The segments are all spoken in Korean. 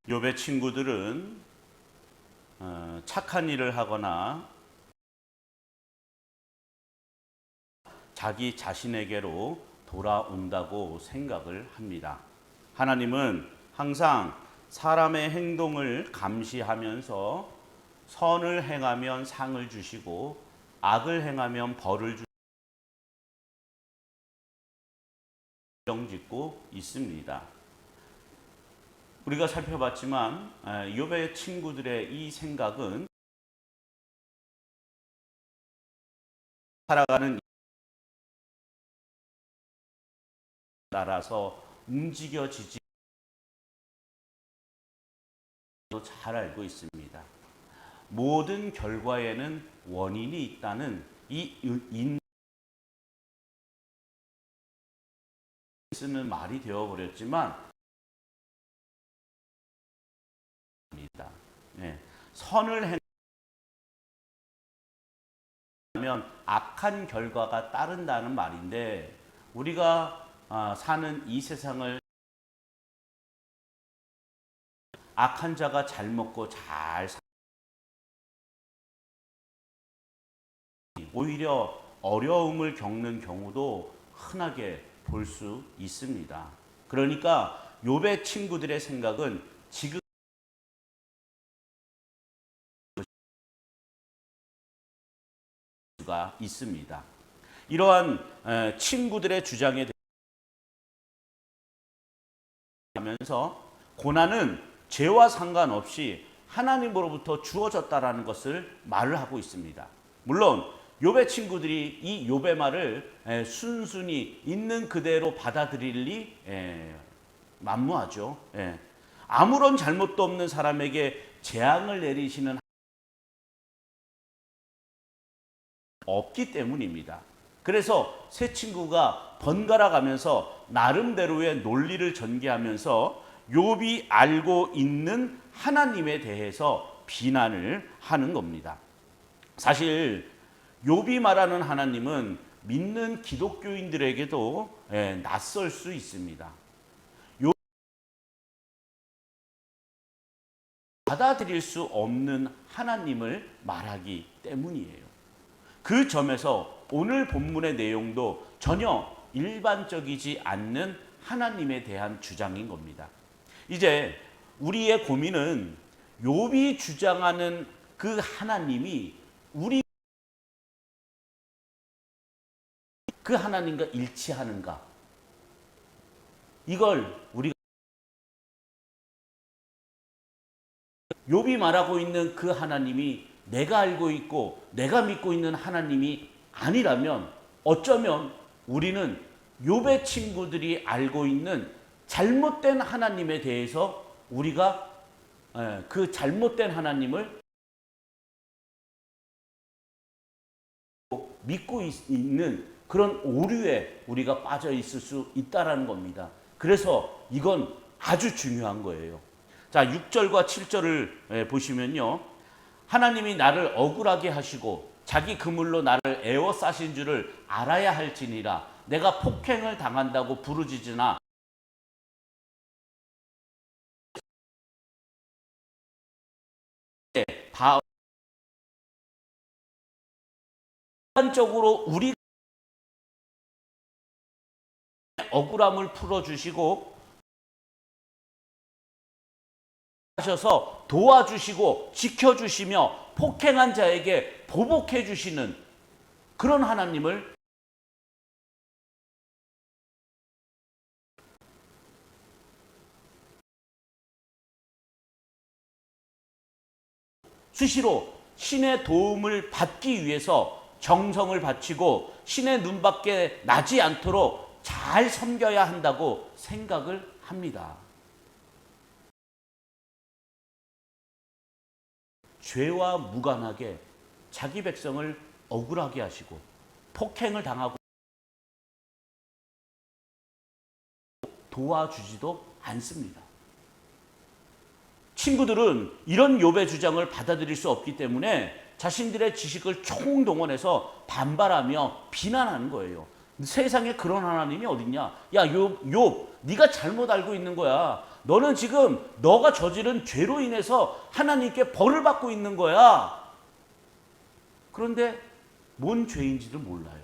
욥의 친구들은 착한 일을 하거나 자기 자신에게로 돌아온다고 생각을 합니다. 하나님은 항상 사람의 행동을 감시하면서 선을 행하면 상을 주시고 악을 행하면 벌을 짓고 있습니다. 우리가 살펴봤지만 욥의 친구들의 이 생각은 살아가는 따라서 움직여지지 잘 알고 있습니다. 모든 결과에는 원인이 있다는 이 쓰는 말이 되어버렸지만 선을 행하면 악한 결과가 따른다는 말인데 우리가 사는 이 세상을 악한 자가 잘 먹고 잘 오히려 어려움을 겪는 경우도 흔하게 볼 수 있습니다. 그러니까 욥의 친구들의 생각은 지금 가 있습니다. 이러한 친구들의 주장에 대하면서 고난은 죄와 상관없이 하나님으로부터 주어졌다라는 것을 말을 하고 있습니다. 물론 욥의 친구들이 이 욥의 말을 순순히 있는 그대로 받아들일리 만무하죠. 아무런 잘못도 없는 사람에게 재앙을 내리시는 없기 때문입니다. 그래서 세 친구가 번갈아 가면서 나름대로의 논리를 전개하면서 욥이 알고 있는 하나님에 대해서 비난을 하는 겁니다. 사실 욥이 말하는 하나님은 믿는 기독교인들에게도 낯설 수 있습니다. 받아들일 수 없는 하나님을 말하기 때문이에요. 그 점에서 오늘 본문의 내용도 전혀 일반적이지 않는 하나님에 대한 주장인 겁니다. 이제 우리의 고민은 욥이 주장하는 그 하나님이 우리 그 하나님과 일치하는가? 이걸 우리가 욥이 말하고 있는 그 하나님이 내가 알고 있고 내가 믿고 있는 하나님이 아니라면 어쩌면 우리는 욥의 친구들이 알고 있는 잘못된 하나님에 대해서 우리가 그 잘못된 하나님을 믿고 있는 그런 오류에 우리가 빠져 있을 수 있다는 겁니다. 그래서 이건 아주 중요한 거예요. 자, 6절과 7절을 보시면요. 하나님이 나를 억울하게 하시고 자기 그물로 나를 에워싸신 줄을 알아야 할지니라. 내가 폭행을 당한다고 부르짖으나 일반적으로 우리 억울함을 풀어주시고 하셔서 도와주시고 지켜주시며 폭행한 자에게 보복해 주시는 그런 하나님을 수시로 신의 도움을 받기 위해서 정성을 바치고 신의 눈밖에 나지 않도록 잘 섬겨야 한다고 생각을 합니다. 죄와 무관하게 자기 백성을 억울하게 하시고 폭행을 당하고 도와주지도 않습니다. 친구들은 이런 욥의 주장을 받아들일 수 없기 때문에 자신들의 지식을 총동원해서 반발하며 비난하는 거예요. 세상에 그런 하나님이 어딨냐? 야, 욥, 네가 잘못 알고 있는 거야. 너는 지금 너가 저지른 죄로 인해서 하나님께 벌을 받고 있는 거야. 그런데 뭔 죄인지를 몰라요.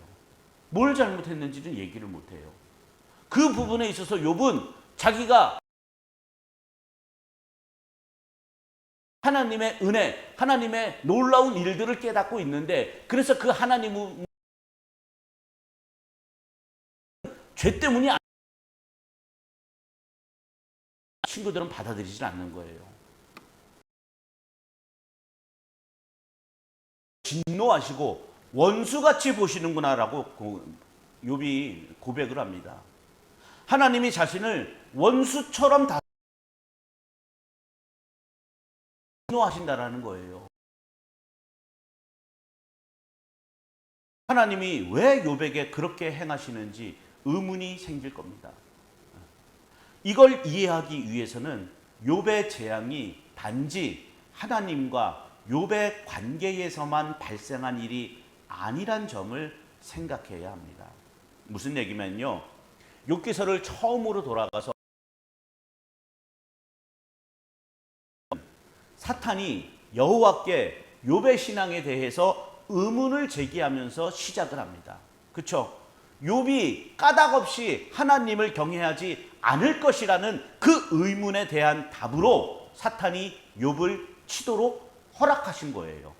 뭘 잘못했는지는 얘기를 못해요. 그 부분에 있어서 욥은 자기가 하나님의 은혜, 하나님의 놀라운 일들을 깨닫고 있는데, 그래서 그 하나님은 죄 때문이 아니라 친구들은 받아들이지 않는 거예요. 진노하시고 원수같이 보시는구나라고 욥이 고백을 합니다. 하나님이 자신을 원수처럼 진노하신다라는 거예요. 하나님이 왜 욥에게 그렇게 행하시는지 의문이 생길 겁니다. 이걸 이해하기 위해서는 욥의 재앙이 단지 하나님과 욥의 관계에서만 발생한 일이 아니란 점을 생각해야 합니다. 무슨 얘기면요, 욥기서를 처음으로 돌아가서 사탄이 여호와께 욥의 신앙에 대해서 의문을 제기하면서 시작을 합니다. 그렇죠? 욥이 까닭없이 하나님을 경외하지 않을 것이라는 그 의문에 대한 답으로 사탄이 욥을 치도록 허락하신 거예요.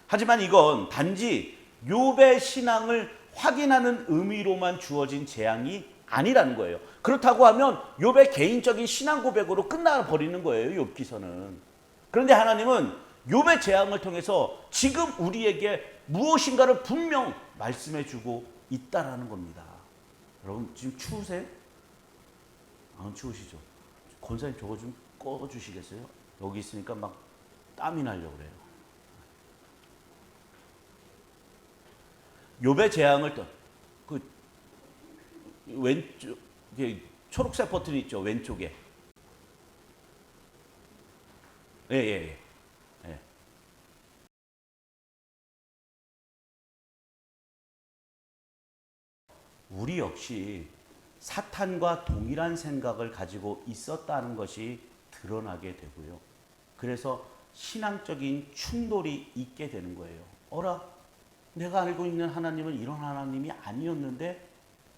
하지만 이건 단지 욥의 신앙을 확인하는 의미로만 주어진 재앙이 아니라는 거예요. 그렇다고 하면 욥의 개인적인 신앙 고백으로 끝나버리는 거예요, 욥기서는. 그런데 하나님은 욥의 재앙을 통해서 지금 우리에게 무엇인가를 분명 말씀해 주고 있다라는 겁니다. 여러분 지금 추우세요? 안 추우시죠? 권사님 저거 좀 꺼주시겠어요? 여기 있으니까 막 땀이 나려고 그래요. 욥의 재앙을 그 왼쪽 초록색 버튼 있죠, 왼쪽에. 예. 우리 역시 사탄과 동일한 생각을 가지고 있었다는 것이 드러나게 되고요. 그래서 신앙적인 충돌이 있게 되는 거예요. 어라, 내가 알고 있는 하나님은 이런 하나님이 아니었는데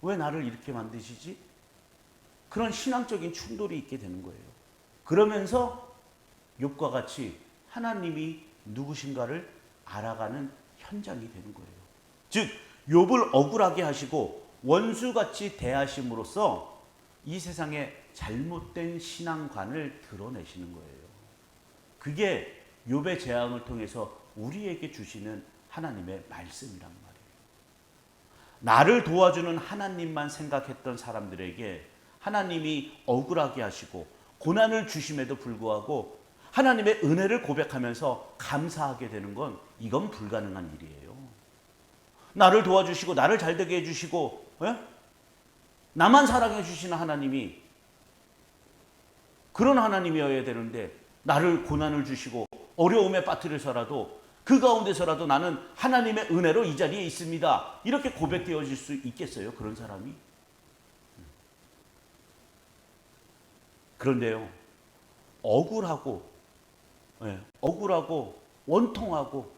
왜 나를 이렇게 만드시지? 그런 신앙적인 충돌이 있게 되는 거예요. 그러면서 욥과 같이 하나님이 누구신가를 알아가는 현장이 되는 거예요. 즉 욥을 억울하게 하시고 원수같이 대하심으로써 이 세상의 잘못된 신앙관을 드러내시는 거예요. 그게 욥의 재앙을 통해서 우리에게 주시는 하나님의 말씀이란 말이에요. 나를 도와주는 하나님만 생각했던 사람들에게 하나님이 억울하게 하시고 고난을 주심에도 불구하고 하나님의 은혜를 고백하면서 감사하게 되는 건 이건 불가능한 일이에요. 나를 도와주시고 나를 잘되게 해주시고 나만 사랑해 주시는 하나님이 그런 하나님이어야 되는데 나를 고난을 주시고 어려움에 빠뜨려서라도 그 가운데서라도 나는 하나님의 은혜로 이 자리에 있습니다. 이렇게 고백되어질 수 있겠어요? 그런 사람이? 그런데요, 억울하고 원통하고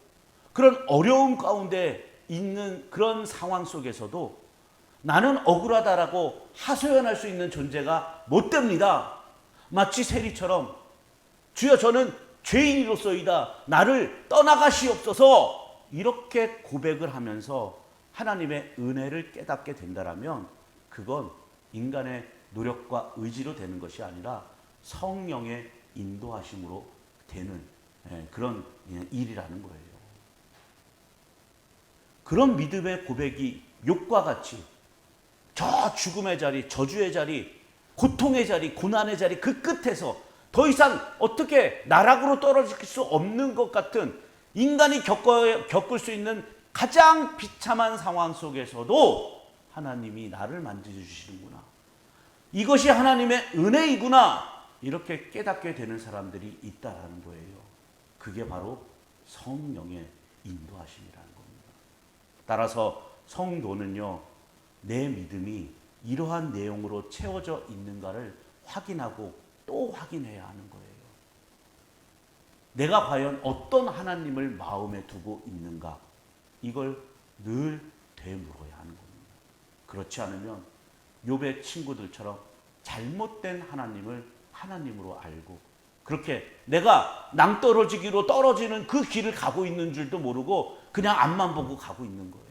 그런 어려움 가운데 있는 그런 상황 속에서도 나는 억울하다라고 하소연할 수 있는 존재가 못 됩니다. 마치 세리처럼 주여 저는 죄인으로서이다. 나를 떠나가시옵소서. 이렇게 고백을 하면서 하나님의 은혜를 깨닫게 된다면 그건 인간의 노력과 의지로 되는 것이 아니라 성령의 인도하심으로 되는 그런 일이라는 거예요. 그런 믿음의 고백이 욥과 같이 저 죽음의 자리, 저주의 자리, 고통의 자리, 고난의 자리 그 끝에서 더 이상 어떻게 나락으로 떨어질 수 없는 것 같은 인간이 겪을 수 있는 가장 비참한 상황 속에서도 하나님이 나를 만져주시는구나. 이것이 하나님의 은혜이구나. 이렇게 깨닫게 되는 사람들이 있다라는 거예요. 그게 바로 성령의 인도하심이라는 겁니다. 따라서 성도는요, 내 믿음이 이러한 내용으로 채워져 있는가를 확인하고 또 확인해야 하는 거예요. 내가 과연 어떤 하나님을 마음에 두고 있는가? 이걸 늘 되물어야 하는 겁니다. 그렇지 않으면 욥의 친구들처럼 잘못된 하나님을 하나님으로 알고 그렇게 내가 낭떠러지기로 떨어지는 그 길을 가고 있는 줄도 모르고 그냥 앞만 보고 가고 있는 거예요.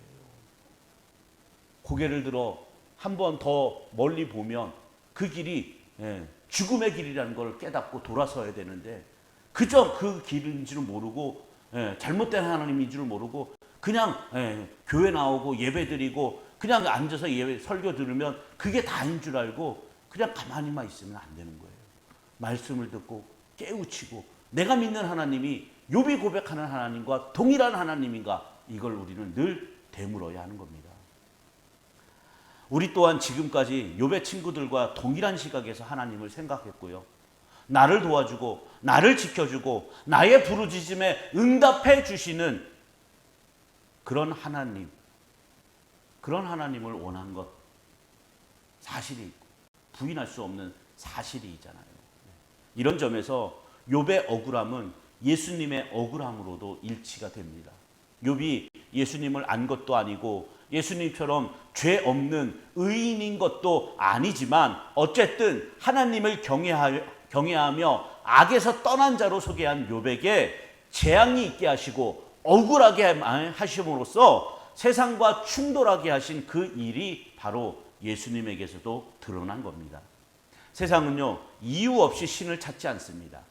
고개를 들어 한 번 더 멀리 보면 그 길이 죽음의 길이라는 걸 깨닫고 돌아서야 되는데 그저 그 길인 줄 모르고 잘못된 하나님인 줄 모르고 그냥 교회 나오고 예배 드리고 그냥 앉아서 예배 설교 들으면 그게 다인 줄 알고 그냥 가만히만 있으면 안 되는 거예요. 말씀을 듣고 깨우치고 내가 믿는 하나님이 욥이 고백하는 하나님과 동일한 하나님인가 이걸 우리는 늘 되물어야 하는 겁니다. 우리 또한 지금까지 욥의 친구들과 동일한 시각에서 하나님을 생각했고요. 나를 도와주고 나를 지켜주고 나의 부르짖음에 응답해 주시는 그런 하나님, 그런 하나님을 원한 것 사실이 있고 부인할 수 없는 사실이 있잖아요. 이런 점에서 욥의 억울함은 예수님의 억울함으로도 일치가 됩니다. 욥이 예수님을 안 것도 아니고 예수님처럼 죄 없는 의인인 것도 아니지만 어쨌든 하나님을 경외하며 악에서 떠난 자로 소개한 욥에게 재앙이 있게 하시고 억울하게 하심으로써 세상과 충돌하게 하신 그 일이 바로 예수님에게서도 드러난 겁니다. 세상은요, 이유 없이 신을 찾지 않습니다.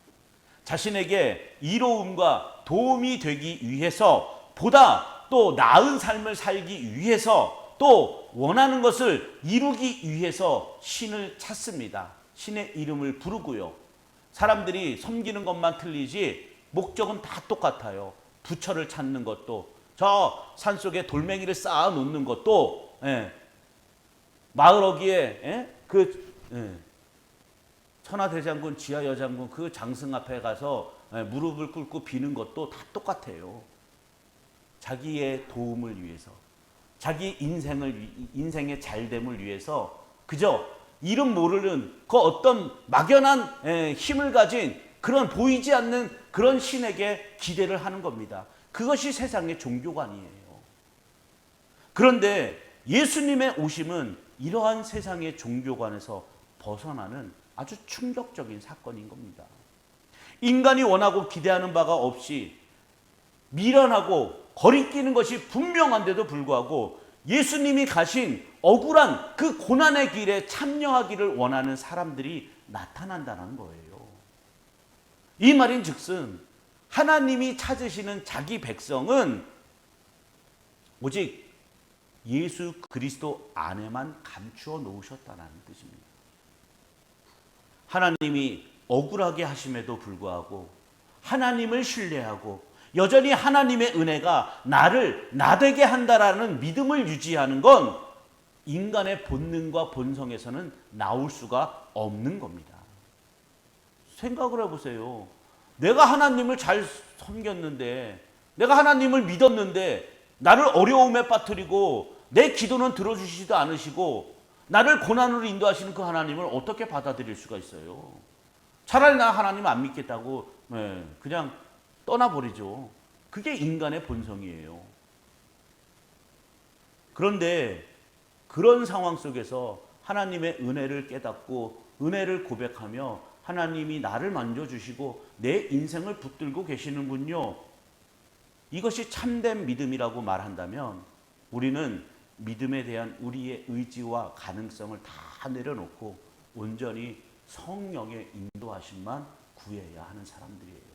자신에게 이로움과 도움이 되기 위해서 보다 또 나은 삶을 살기 위해서 또 원하는 것을 이루기 위해서 신을 찾습니다. 신의 이름을 부르고요. 사람들이 섬기는 것만 틀리지 목적은 다 똑같아요. 부처를 찾는 것도 저 산속에 돌멩이를 쌓아 놓는 것도 마을 어귀에 천하대장군 지하여장군 그 장승 앞에 가서 무릎을 꿇고 비는 것도 다 똑같아요. 자기의 도움을 위해서 자기 인생의 잘됨을 위해서 그저 이름 모르는 그 어떤 막연한 힘을 가진 그런 보이지 않는 그런 신에게 기대를 하는 겁니다. 그것이 세상의 종교관이에요. 그런데 예수님의 오심은 이러한 세상의 종교관에서 벗어나는 아주 충격적인 사건인 겁니다. 인간이 원하고 기대하는 바가 없이 미련하고 거리끼는 것이 분명한데도 불구하고 예수님이 가신 억울한 그 고난의 길에 참여하기를 원하는 사람들이 나타난다는 거예요. 이 말인 즉슨 하나님이 찾으시는 자기 백성은 오직 예수 그리스도 안에만 감추어 놓으셨다는 뜻입니다. 하나님이 억울하게 하심에도 불구하고 하나님을 신뢰하고 여전히 하나님의 은혜가 나를 나되게 한다라는 믿음을 유지하는 건 인간의 본능과 본성에서는 나올 수가 없는 겁니다. 생각을 해보세요. 내가 하나님을 잘 섬겼는데 내가 하나님을 믿었는데 나를 어려움에 빠뜨리고 내 기도는 들어주시지도 않으시고 나를 고난으로 인도하시는 그 하나님을 어떻게 받아들일 수가 있어요? 차라리 나 하나님 안 믿겠다고 그냥 떠나버리죠. 그게 인간의 본성이에요. 그런데 그런 상황 속에서 하나님의 은혜를 깨닫고 은혜를 고백하며 하나님이 나를 만져주시고 내 인생을 붙들고 계시는군요. 이것이 참된 믿음이라고 말한다면 우리는 믿음에 대한 우리의 의지와 가능성을 다 내려놓고 온전히 성령의 인도하심만 구해야 하는 사람들이에요.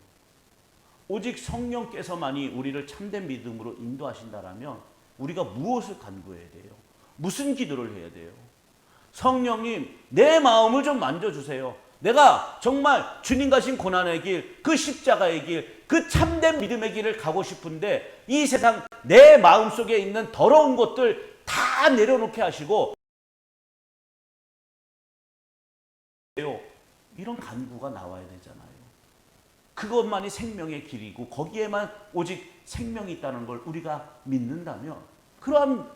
오직 성령께서만이 우리를 참된 믿음으로 인도하신다라면 우리가 무엇을 간구해야 돼요? 무슨 기도를 해야 돼요? 성령님, 내 마음을 좀 만져주세요. 내가 정말 주님 가신 고난의 길, 그 십자가의 길, 그 참된 믿음의 길을 가고 싶은데 이 세상 내 마음속에 있는 더러운 것들 다 내려놓게 하시고 이런 간구가 나와야 되잖아요. 그것만이 생명의 길이고 거기에만 오직 생명이 있다는 걸 우리가 믿는다면 그러한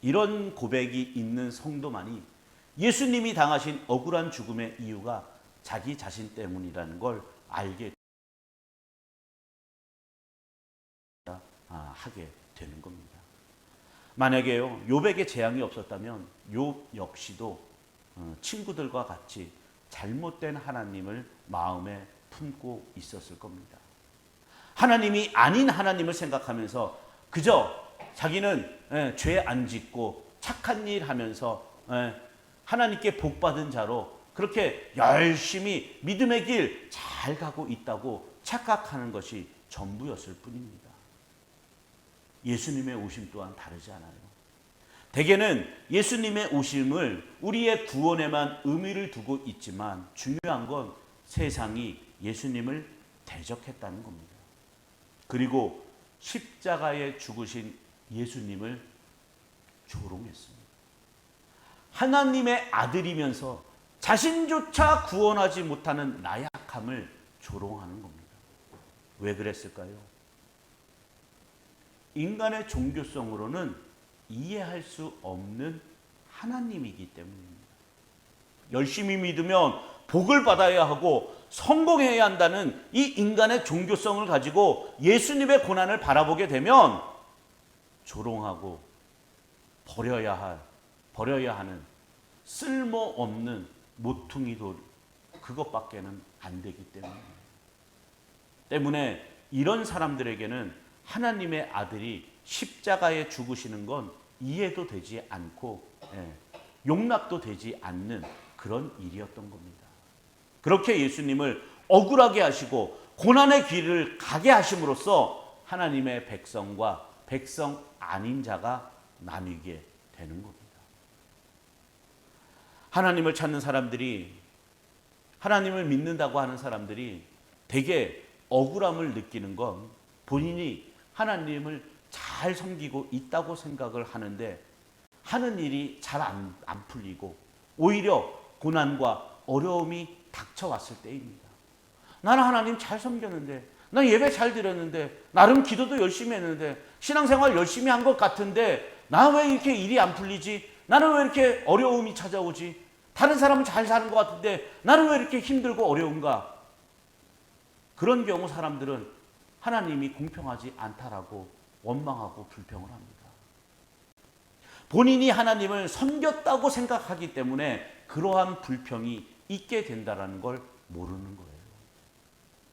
이런 고백이 있는 성도만이 예수님이 당하신 억울한 죽음의 이유가 자기 자신 때문이라는 걸 알게 하게 되는 겁니다. 만약에요, 욥에게 재앙이 없었다면 욥 역시도 친구들과 같이 잘못된 하나님을 마음에 품고 있었을 겁니다. 하나님이 아닌 하나님을 생각하면서 그저 자기는 죄 안 짓고 착한 일 하면서 하나님께 복 받은 자로 그렇게 열심히 믿음의 길 잘 가고 있다고 착각하는 것이 전부였을 뿐입니다. 예수님의 오심 또한 다르지 않아요. 대개는 예수님의 오심을 우리의 구원에만 의미를 두고 있지만 중요한 건 세상이 예수님을 대적했다는 겁니다. 그리고 십자가에 죽으신 예수님을 조롱했습니다. 하나님의 아들이면서 자신조차 구원하지 못하는 나약함을 조롱하는 겁니다. 왜 그랬을까요? 인간의 종교성으로는 이해할 수 없는 하나님이기 때문입니다. 열심히 믿으면 복을 받아야 하고 성공해야 한다는 이 인간의 종교성을 가지고 예수님의 고난을 바라보게 되면 조롱하고 버려야 하는 쓸모없는 모퉁이 돌 그것밖에는 안 되기 때문에 이런 사람들에게는 하나님의 아들이 십자가에 죽으시는 건 이해도 되지 않고 용납도 되지 않는 그런 일이었던 겁니다. 그렇게 예수님을 억울하게 하시고 고난의 길을 가게 하심으로써 하나님의 백성과 백성 아닌 자가 나뉘게 되는 겁니다. 하나님을 찾는 사람들이, 하나님을 믿는다고 하는 사람들이 되게 억울함을 느끼는 건 본인이 하나님을 잘 섬기고 있다고 생각을 하는데 하는 일이 잘 안 풀리고 오히려 고난과 어려움이 닥쳐왔을 때입니다. 나는 하나님 잘 섬겼는데, 난 예배 잘 드렸는데, 나름 기도도 열심히 했는데, 신앙생활 열심히 한 것 같은데 나는 왜 이렇게 일이 안 풀리지? 나는 왜 이렇게 어려움이 찾아오지? 다른 사람은 잘 사는 것 같은데 나는 왜 이렇게 힘들고 어려운가? 그런 경우 사람들은 하나님이 공평하지 않다라고 원망하고 불평을 합니다. 본인이 하나님을 섬겼다고 생각하기 때문에 그러한 불평이 있게 된다는 걸 모르는 거예요.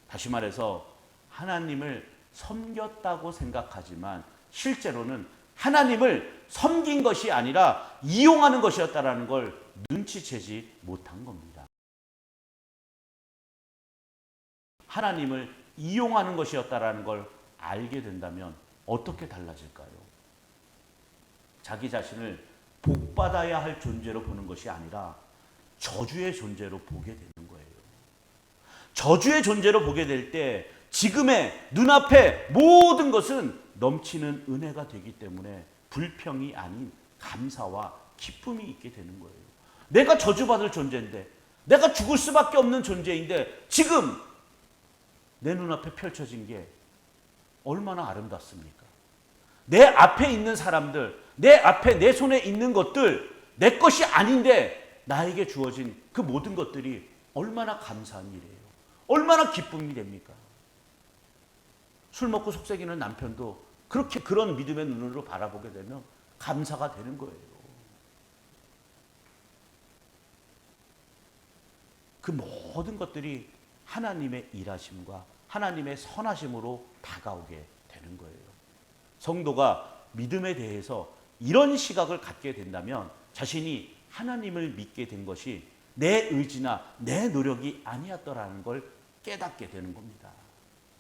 다시 말해서 하나님을 섬겼다고 생각하지만 실제로는 하나님을 섬긴 것이 아니라 이용하는 것이었다는 걸 눈치채지 못한 겁니다. 하나님을 이용하는 것이었다는 걸 알게 된다면 어떻게 달라질까요? 자기 자신을 복받아야 할 존재로 보는 것이 아니라 저주의 존재로 보게 되는 거예요. 저주의 존재로 보게 될 때 지금의 눈앞에 모든 것은 넘치는 은혜가 되기 때문에 불평이 아닌 감사와 기쁨이 있게 되는 거예요. 내가 저주받을 존재인데, 내가 죽을 수밖에 없는 존재인데 지금 내 눈앞에 펼쳐진 게 얼마나 아름답습니까? 내 앞에 있는 사람들, 내 앞에 내 손에 있는 것들, 내 것이 아닌데 나에게 주어진 그 모든 것들이 얼마나 감사한 일이에요. 얼마나 기쁨이 됩니까? 술 먹고 속삭이는 남편도 그렇게 그런 믿음의 눈으로 바라보게 되면 감사가 되는 거예요. 그 모든 것들이 하나님의 일하심과 하나님의 선하심으로 다가오게 되는 거예요. 성도가 믿음에 대해서 이런 시각을 갖게 된다면 자신이 하나님을 믿게 된 것이 내 의지나 내 노력이 아니었더라는 걸 깨닫게 되는 겁니다.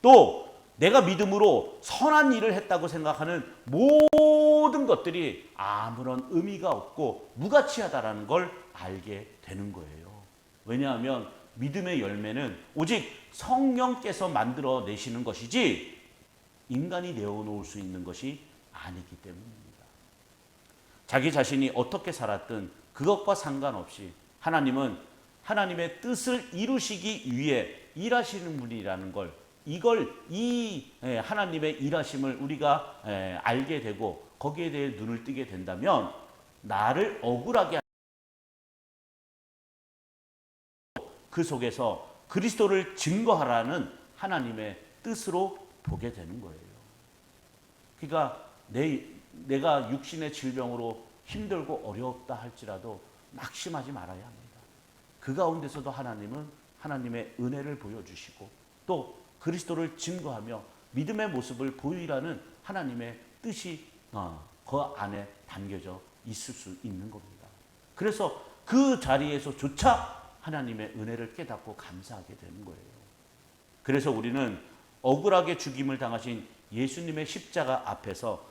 또 내가 믿음으로 선한 일을 했다고 생각하는 모든 것들이 아무런 의미가 없고 무가치하다라는 걸 알게 되는 거예요. 왜냐하면 믿음의 열매는 오직 성령께서 만들어내시는 것이지 인간이 내어놓을 수 있는 것이 아니기 때문입니다. 자기 자신이 어떻게 살았든 그것과 상관없이 하나님은 하나님의 뜻을 이루시기 위해 일하시는 분이라는 걸, 이 하나님의 일하심을 우리가 알게 되고 거기에 대해 눈을 뜨게 된다면 나를 억울하게 그 속에서 그리스도를 증거하라는 하나님의 뜻으로 보게 되는 거예요. 그러니까 내가 육신의 질병으로 힘들고 어렵다 할지라도 낙심하지 말아야 합니다. 그 가운데서도 하나님은 하나님의 은혜를 보여주시고 또 그리스도를 증거하며 믿음의 모습을 보이라는 하나님의 뜻이 그 안에 담겨져 있을 수 있는 겁니다. 그래서 그 자리에서조차 하나님의 은혜를 깨닫고 감사하게 되는 거예요. 그래서 우리는 억울하게 죽임을 당하신 예수님의 십자가 앞에서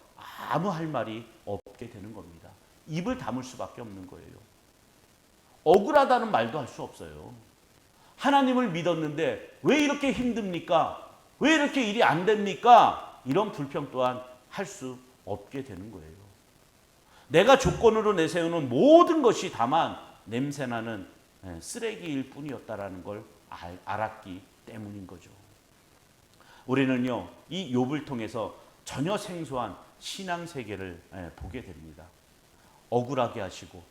아무 할 말이 없게 되는 겁니다. 입을 다물 수밖에 없는 거예요. 억울하다는 말도 할 수 없어요. 하나님을 믿었는데 왜 이렇게 힘듭니까? 왜 이렇게 일이 안 됩니까? 이런 불평 또한 할 수 없게 되는 거예요. 내가 조건으로 내세우는 모든 것이 다만 냄새나는 쓰레기일 뿐이었다라는 걸 알았기 때문인 거죠. 우리는요, 이 욥을 통해서 전혀 생소한 신앙 세계를 보게 됩니다. 억울하게 하시고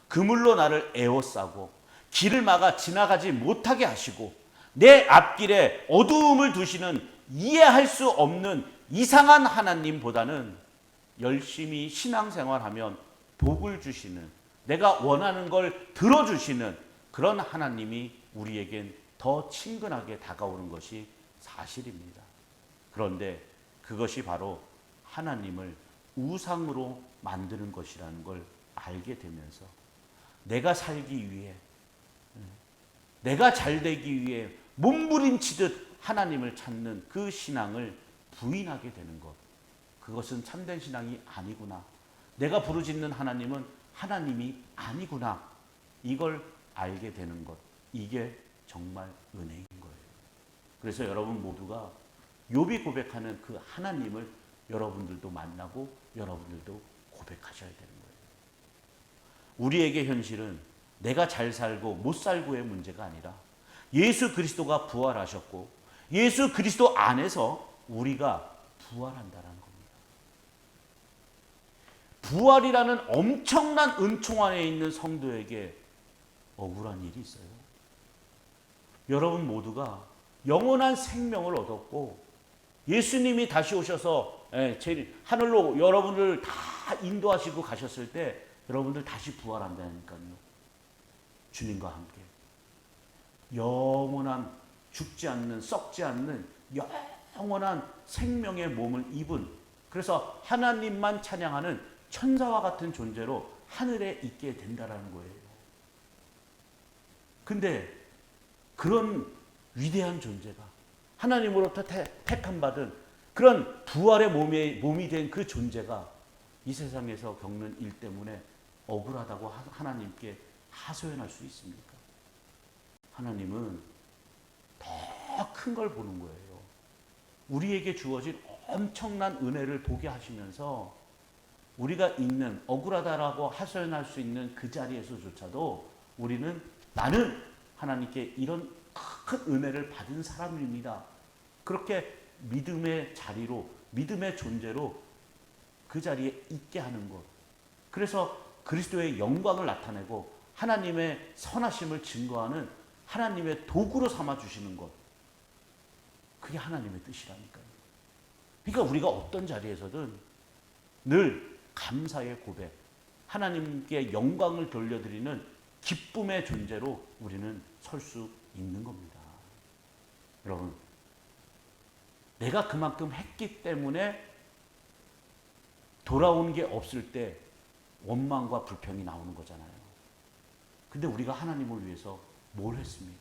그물로 나를 에워싸고 길을 막아 지나가지 못하게 하시고 내 앞길에 어두움을 두시는 이해할 수 없는 이상한 하나님보다는 열심히 신앙생활하면 복을 주시는, 내가 원하는 걸 들어주시는 그런 하나님이 우리에겐 더 친근하게 다가오는 것이 사실입니다. 그런데 그것이 바로 하나님을 우상으로 만드는 것이라는 걸 알게 되면서 내가 살기 위해, 내가 잘 되기 위해 몸부림치듯 하나님을 찾는 그 신앙을 부인하게 되는 것, 그것은 참된 신앙이 아니구나. 내가 부르짖는 하나님은 하나님이 아니구나. 이걸 알게 되는 것, 이게 정말 은혜인 거예요. 그래서 여러분 모두가 욥이 고백하는 그 하나님을 여러분들도 만나고 여러분들도 고백하셔야 되는 거예요. 우리에게 현실은 내가 잘 살고 못 살고의 문제가 아니라 예수 그리스도가 부활하셨고 예수 그리스도 안에서 우리가 부활한다는 겁니다. 부활이라는 엄청난 은총 안에 있는 성도에게 억울한 일이 있어요. 여러분 모두가 영원한 생명을 얻었고 예수님이 다시 오셔서 하늘로 여러분을 다 인도하시고 가셨을 때 여러분들 다시 부활한다니까요. 주님과 함께 영원한 죽지 않는, 썩지 않는 영원한 생명의 몸을 입은, 그래서 하나님만 찬양하는 천사와 같은 존재로 하늘에 있게 된다라는 거예요. 근데 그런 위대한 존재가 하나님으로부터 택함 받은 그런 부활의 몸이 된 그 존재가 이 세상에서 겪는 일 때문에 억울하다고 하나님께 하소연할 수 있습니까? 하나님은 더 큰 걸 보는 거예요. 우리에게 주어진 엄청난 은혜를 보게 하시면서 우리가 있는, 억울하다라고 하소연할 수 있는 그 자리에서조차도 우리는 나는 하나님께 이런 큰 은혜를 받은 사람입니다. 그렇게 믿음의 자리로, 믿음의 존재로 그 자리에 있게 하는 것. 그래서 그리스도의 영광을 나타내고 하나님의 선하심을 증거하는 하나님의 도구로 삼아주시는 것. 그게 하나님의 뜻이라니까요. 그러니까 우리가 어떤 자리에서든 늘 감사의 고백, 하나님께 영광을 돌려드리는 기쁨의 존재로 우리는 설 수 있는 겁니다. 여러분, 내가 그만큼 했기 때문에 돌아오는 게 없을 때 원망과 불평이 나오는 거잖아요. 근데 우리가 하나님을 위해서 뭘 했습니까?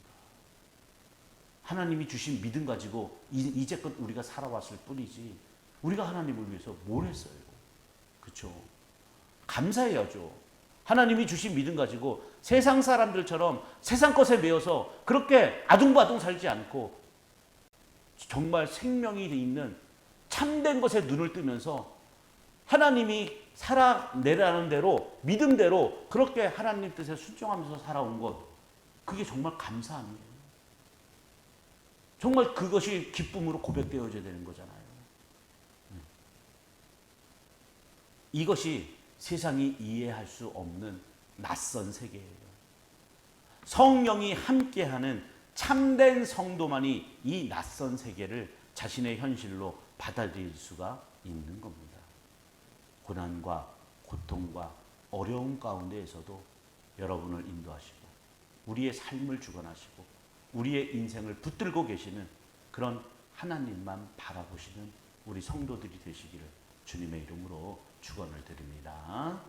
하나님이 주신 믿음 가지고 이제껏 우리가 살아왔을 뿐이지 우리가 하나님을 위해서 뭘 했어요? 그렇죠? 감사해야죠. 하나님이 주신 믿음 가지고 세상 사람들처럼 세상 것에 매여서 그렇게 아둥바둥 살지 않고 정말 생명이 있는 참된 것에 눈을 뜨면서 하나님이 살아내라는 대로, 믿음대로 그렇게 하나님 뜻에 순종하면서 살아온 것, 그게 정말 감사함이에요. 정말 그것이 기쁨으로 고백되어져야 되는 거잖아요. 이것이 세상이 이해할 수 없는 낯선 세계예요. 성령이 함께하는 참된 성도만이 이 낯선 세계를 자신의 현실로 받아들일 수가 있는 겁니다. 고난과 고통과 어려움 가운데에서도 여러분을 인도하시고 우리의 삶을 주관하시고 우리의 인생을 붙들고 계시는 그런 하나님만 바라보시는 우리 성도들이 되시기를 주님의 이름으로 축원을 드립니다.